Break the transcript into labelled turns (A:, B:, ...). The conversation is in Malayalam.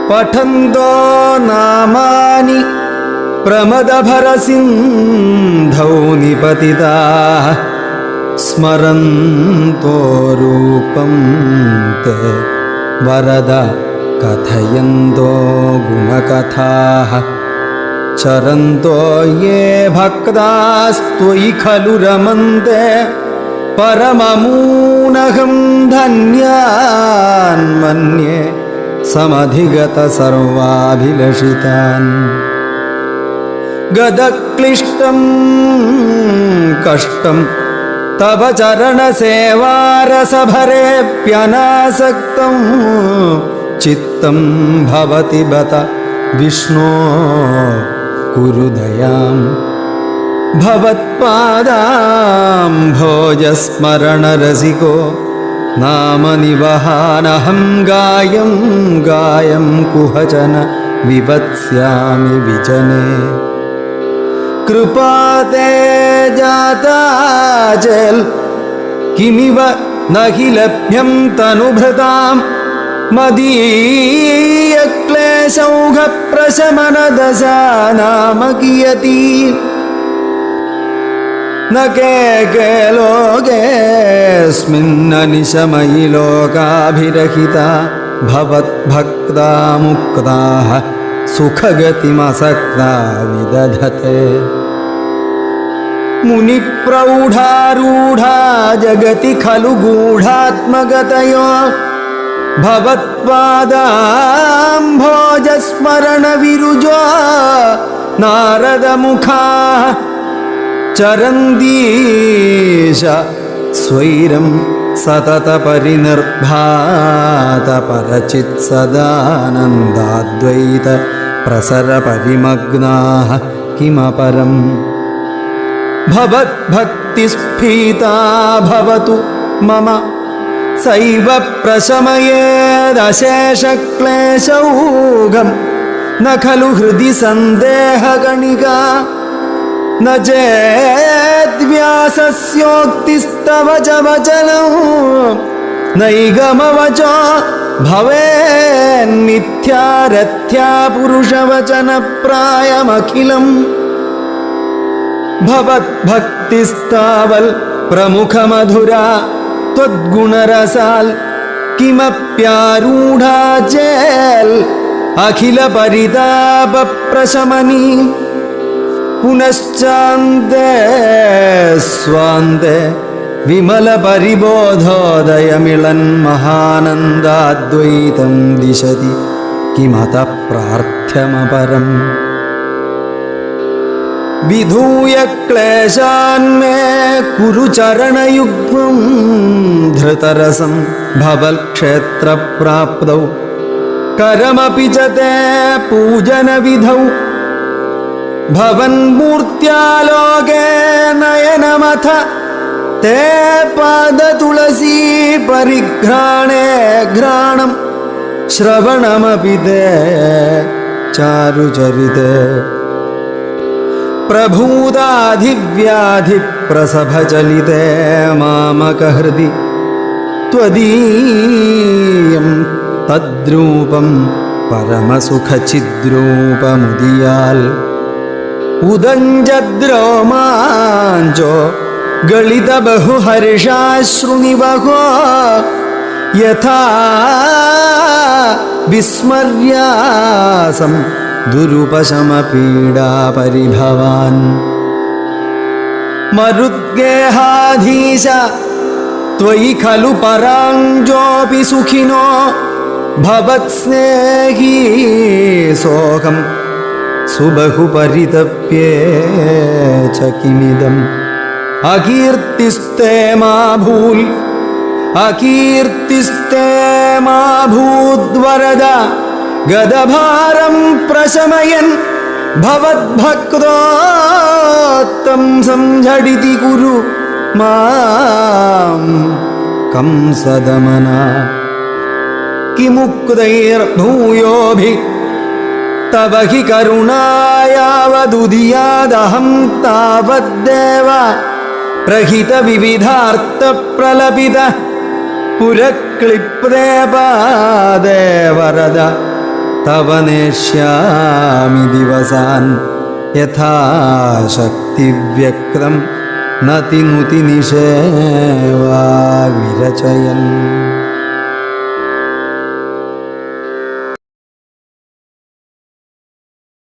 A: പഠന്തോ നാമാനി പ്രമദഭരസിന്ധൗ നിപതിതാഃ സ്മരന്തോ രൂപം തേ വരദ കഥയന്തോ ഗുണകഥാഃ ചരന്തോ യേ ഭക്താസ്ത്വയി ഖലു രമന്തെ പരമമൂനഹം ധന്യാൻ മന്യേ സമധിഗത സർവാഭിലഷിതാൻ. ഗദക്ലിഷ്ടം കഷ്ടം തവ ചരണസേവാരസഭരേപ്യനാസക്തം ചിത്തം ഭവതി ബത വിഷ്ണോ കുരു ദയാം. ഭവത്പാദാംഭോജസ്മരണരസികോ നാമനിവഹാനഹം ഗായം ഗായം കുഹചന വിവത്സ്യാമി വിജനേ. കൃപാതേ ജാതാചൽ കിമിവ നഹി ലഭ്യം തനുഭൃതാം മദീയക്ലേശൗഘപ്രശമനദശാ നാമ കിയതി. ന കേകേ ലോകേസ്മിന്നനിശമയി ലോകാഭിരഹിതാ ഭവദ്ഭക്താ മുക്താഃ സുഖഗതിമസക്താ വിദധത്തെ. മുനിപ്രൗഢാരൂഢാ ജഗതി ഖലു ഗൂഢാത്മഗതയോ ഭവത്പാദാംഭോജസ്മരണ വിരുജോ നാരദമുഖാഃ ചരന്തീശ സ്വൈരം സതത പരിനിർഭാത പരചിത് സദാനന്ദാദ്വൈത പ്രസര പരിമഗ്നാഃ കിമപരം. ഭവദ്ഭക്തിസ്ഫീതാ ഭവതു മമ സൈവ പ്രശമയേദശേഷക്ലേശൗഘം ന ഖലു ഹൃദി സന്ദേഹഗണികാ. ന ചേദ്വ്യാസസ്യോക്തിസ്തവ ച വചനോ നൈഗമവചോ ഭവേന്മിഥ്യാരഥ്യാ പുരുഷവചനപ്രായമഖിലം. ഭവദ്ഭക്തിസ്താവൽ പ്രമുഖമധുരാ ത്വദ്ഗുണരസാൽ കിമപ്യാരൂഢാ ചേൽ അഖില പരിതാപപ്രശമനീ. പുനശ്ചാന്തേ സ്വാന്തേ വിമല പരിബോധോദയമിളൻ മഹാനന്ദാദ്വൈതം ദിശതി കിമത പ്രാർത്ഥ്യമപരം. വിധൂയ ക്ലേശാന്മേ കുരു ചരണയുഗ്മം ധൃതരസം ഭവൽക്ഷേത്രപ്രാപ്തൗ കരമപി ച തേ പൂജനവിധൗ. ഭവന്മൂർത്യാലോകേ നയനമഥ തേ പാദതുളസീ പരിഘ്രാണേ ഘ്രാണം ശ്രവണമപി തേ ചാരുചരിതേ. പ്രഭൂതാധിവ്യാധിപ്രസഭചലിതേ മാമകഹൃദി ത്വദീയം തദ്രൂപം പരമസുഖചിദ്രൂപമുദിയാൽ. ഉദഞ്ജദ്രോമാഞ്ചോ ഗളിത ബഹുഹർഷാശ്രുനിവഹോ യഥാ വിസ്മര്യാസം ദുരുപശമപീഡാപരിഭവാൻ. മരുദ്ഗേഹാധീശ ത്വയി ഖലു പരാഞ്ജോപി സുഖിനോ ഭവത്സ്നേഹീ സോഹം സുബഹു പരിതപ്യേ ച കിമിദം. അകീർത്തിസ്തേ മാ ഭൂൽ അകീർത്തിസ്തേ മാ ഭൂദ്വരദ ഗദഭാരം പ്രശമയൻ ഭവദ്ഭക്തോത്തം സംഝടിതി കുരു മാം കംസദമന. കിമുക്തൈർഭൂയോഭി തവ ഹി കരുണായാവദുദിയാദഹം താവദ്ദേവ പ്രഹിത വിവിധാർത്ഥ പ്രലപിത പുരക്ലിപ്തേ പാദേ വരദ തവ നേഷ്യാമി ദിവസാൻ യഥാശക്തിവ്യക്തം നതി നുതി നിഷേവാ വിരചയൻ.